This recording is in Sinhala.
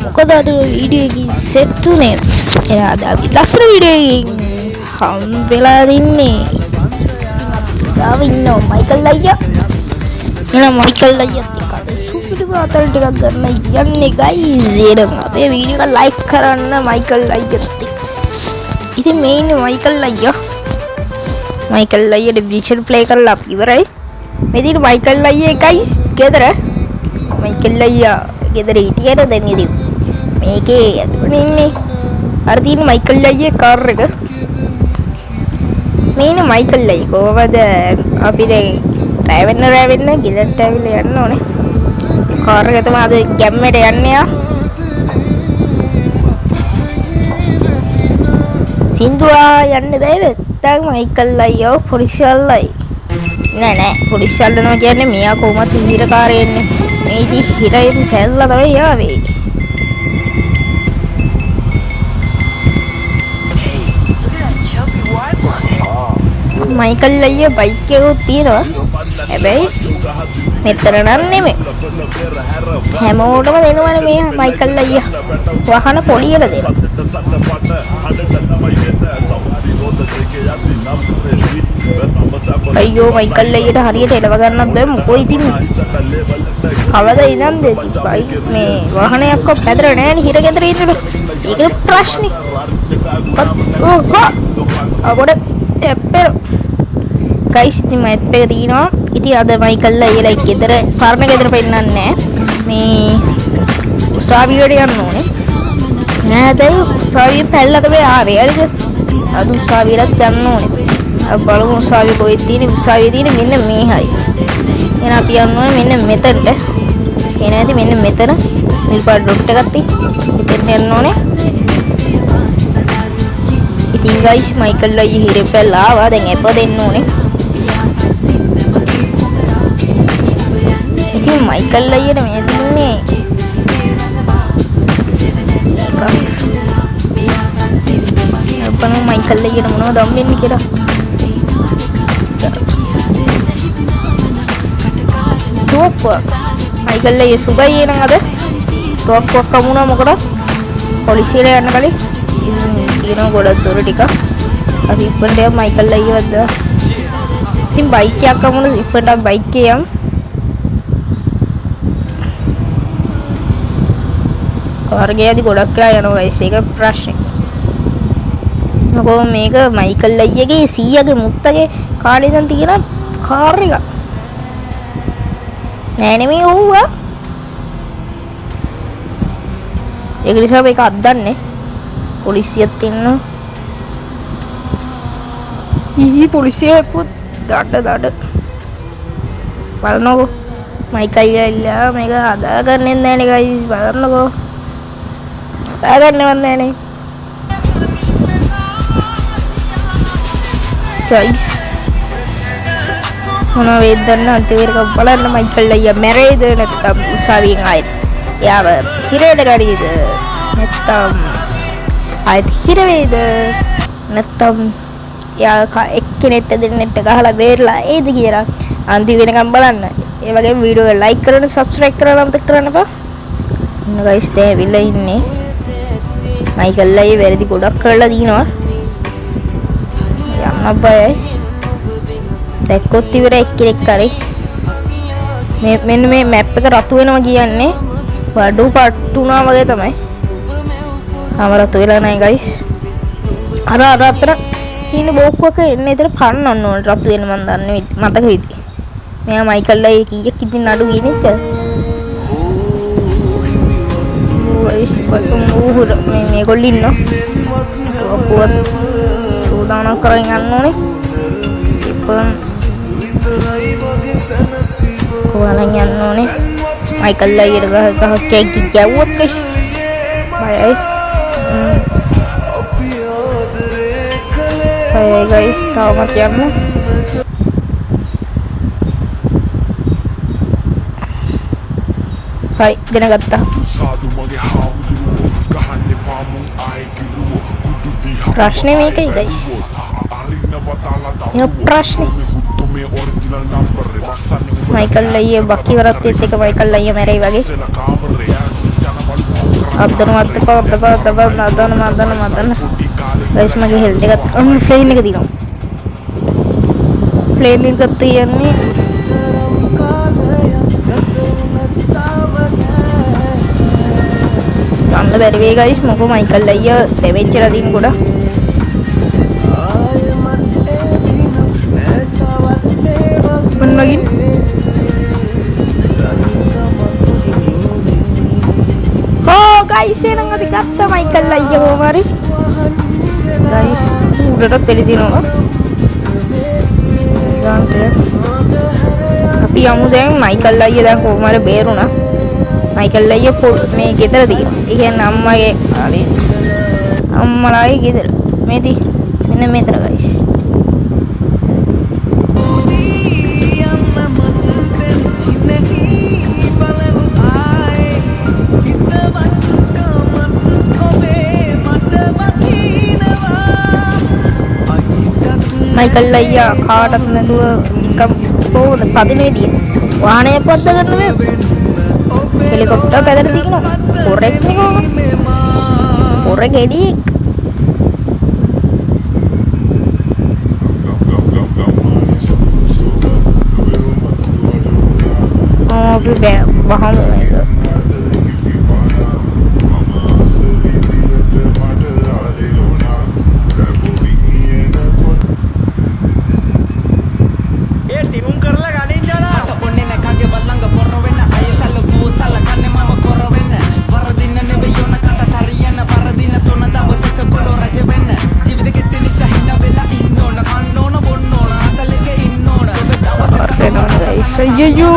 මොකද අද වීඩියෝ එකකින් සෙට් උනේ එහෙනම් අද අපි ලස්සන වීඩියෝ එකකින් හම් වෙලා ඉන්නේ යාව ඉන්නෝ මයිකල් අයියා එහෙනම් මයිකල් අයියාත් එක්ක අද සුපිරි වාතල් ටිකක් ගන්න යන්නේ ගයිස් එහෙනම් අපේ වීඩියෝ එක ලයික් කරන්න මයිකල් අයියාත් එක්ක ඉතින් මේ ඉන්නේ මයිකල් අයියාට විෂන් ප්ලේ කරලා අපි ඉවරයි මෙදින මයිකල් අයියා ගයිස් ගෙදර මයිකල් අයියා ගෙදර හිටියට දැන් ඉතින් මේකේ ඇතුළේ ඉන්නේ අර තියෙන මයිකල් අයියේ කාර් එක මේන මයිකල් අයියා කොහමද අපි දැන් රැවෙන්න ගෙදරට ඇවිල්ලා යන්න ඕනේ කාර් එක තමයි අද ගැම්මට යන්නේ සින්දුවා යන්න බෑ නැත්තම් මයිකල් අයියා පොලිසියල්ලයි නෑ පොලිසියල්ලනවා කියන්නේ මෙයා කොහොමද හිරකාරයෙන්නේ මේ ඉතින් හිරෙන් පැනලා තමයි යාවේ මයිකල් අයියා බයික් එකක් තියෙනවා හැබැයි මෙතන නම් නෙමෙයි හැමෝටම දෙනවනේ මේ මයිකල් අයියා වහන පොලියට දෙනවා අයියෝ මයිකල් අයියට හරියට එලව ගන්නත් බෑ මොකෝ ඉතින් කවදා ඉඳන්ද බයික් මේ වාහනයක් කො පැදර නෑනේ හිර ගෙදර ඉන්නකොට ඒක ප්‍රශ්නේ අපොඩ එප්පර ගයිස් ඉතින් මැප් එක තියෙනවා ඉතින් අද මයිකල් අයියලා ගෙදර පරණ ගෙදර පෙන්නන්නේ නෑ මේ උසාවියට යන්න ඕනේ නෑදයි උසාවියෙන් පැල්ලා තමයි ආවේ හරිද අද උසාවියට යන්න ඕනේ අපි බලමු උසාවිය කොහෙද තියෙන්නේ උසාවිය තියෙන්නේ මෙන්න මේහයි එහෙනම් අපි යන්න ඕනේ මෙන්න මෙතනට එන ඇති මෙන්න මෙතන නිල්පාට ඩොට් එකක් තියෙන්නේ ඉතින් යන්න ඕනේ ඉතින් ගයිස් මයිකල් අයියා හිරේ පැල්ලා ආවා දැන් එප දෙන්න ඕනේ ඉතින් මයිකල් අයියට මේ දුන්නේ අපන මයිකල් අයියට මොනවද හම්බෙන්නේ කියලා ටොප් මයිකල් අයියා සුගයි එනං අද ටොප් එකක් කමුණා මොකටද පොලිසියට යන්න කලින් තියෙනවා ගොඩක් දොර ටික අපි ඉක්මනට මයිකල් අයියා වද්දා ඉතින් බයික් එකක් කමුණා ඉක්මනට බයික් එකේ යම් කාර් ගියදී ගොඩක් වෙලා යනවා ගයිස් ඒක ප්‍රශ්නේ මොකෝ මේක මයිකල් අයියාගේ 100ගේ මුත්තගේ කාඩ් එකෙන් තියෙන කාර් එක නෑ නෙමෙයි ඕවා ඒක නිසා මේක අද්දන්නේ පොලිසියත් ඉන්නවා පොලිසිය පුත් දඩ බලන්නකෝ මයිකල් අයියා මේක හදාගන්නේ නැන්නේ ගයිස් බලන්නකෝ හදාගන්නවත් නැන්නේ ගයිස් මොනවා වේද දන්න අන්තිමට බලන්න මයිකල් අයියා මැරෙයිද නැත්නම් උසාවියෙන් ආයෙත් යාව හිරේට ගඩියද නැත්නම් ආයෙත් හිර වේද නැත්නම් යා එක්කෙනෙක්ට දෙන්නෙක්ට ගහලා බේරලා ඒද කියලා අන්තිම වෙනකම් බලන්න ඒ වගේම වීඩියෝ එක ලයික් කරන්න සබ්ස්ක්‍රයිබ් කරන්න අමතක කරන්න එපා ඉන්න ගයිස් දැන් විලා ඉන්නේ මයිකල් අයියා වැරදි ගොඩක් කරලා දිනවා යන්න බයයි දැක්කොත් ඉවර එක්කෙනෙක් කරේ මෙන්න මේ මැප් එක රතු වෙනවා කියන්නේ වඩු පට්ටුනා වගේ තමයි තාම රතු වෙලා නැහැ ගයිස් අර අතර තියෙන බෝක්කුවක එන්නේ ඉතින් පන්නන්න ඕනේ රතු වෙන මන් දන්නේ මතක විදි මෙයා මයිකල් අයියා කීයක් ඉතින් නඩු ගිනිච්ච ගයිස් බතුමුහුර මේගොල්ලෝ ඉන්නවා බෝක්කුව සූදානම් කරගෙන යන්න ඕනේ ඉතින් කොහොමද යන්න ඕනේ මයිකල් අයියට ගහ කේක් ගැව්වොත් ගයිස් බයයි බයයි ගයිස් තාමත් යන්න හයි දැනගත්තා ප්‍රශ්නේ මේකයි ගයිස්. ප්‍රශ්නේ මයිකල් අයියේ බක්කි කරත්තෙත් එක මයිකල් අයියා මැරෙයි වගේ. අදන ගයිස් මගේ හෙල්ත් එකත් ෆ්ලේම් එක තියෙනවා. ෆ්ලේම් එක තියන්නේ ගන්න බැරි වෙයි ගයිස්. මොකෝ මයිකල් අයියා ඩැමේජ් කරලා දින ගොඩක්. මොනගින් guys එහෙනම් අපි ගත්තා මයිකල් අයියා කොහොම හරි guys උඩට තෙලි දිනවා ගන්නට අපි යමු දැන් මයිකල් අයියා දැන් කොහොම හරි බේරුණා. මයිකල් අයියා මේ ගෙදර තියෙනවා. ඒ කියන්නේ අම්මගේ අම්මලාගේ ගෙදර මේටි මෙන්න මෙතන guys. මයිකල් අයියා කාටත් නැතුව නිකම් කොහොමද පදිනේදී වාහනය පොද්ද ගන්න මේ හෙලිකොප්ටර් පැදලා තියෙනවා. පොරෙක් නේ පොරේ ගෙඩි අපි වහම Yo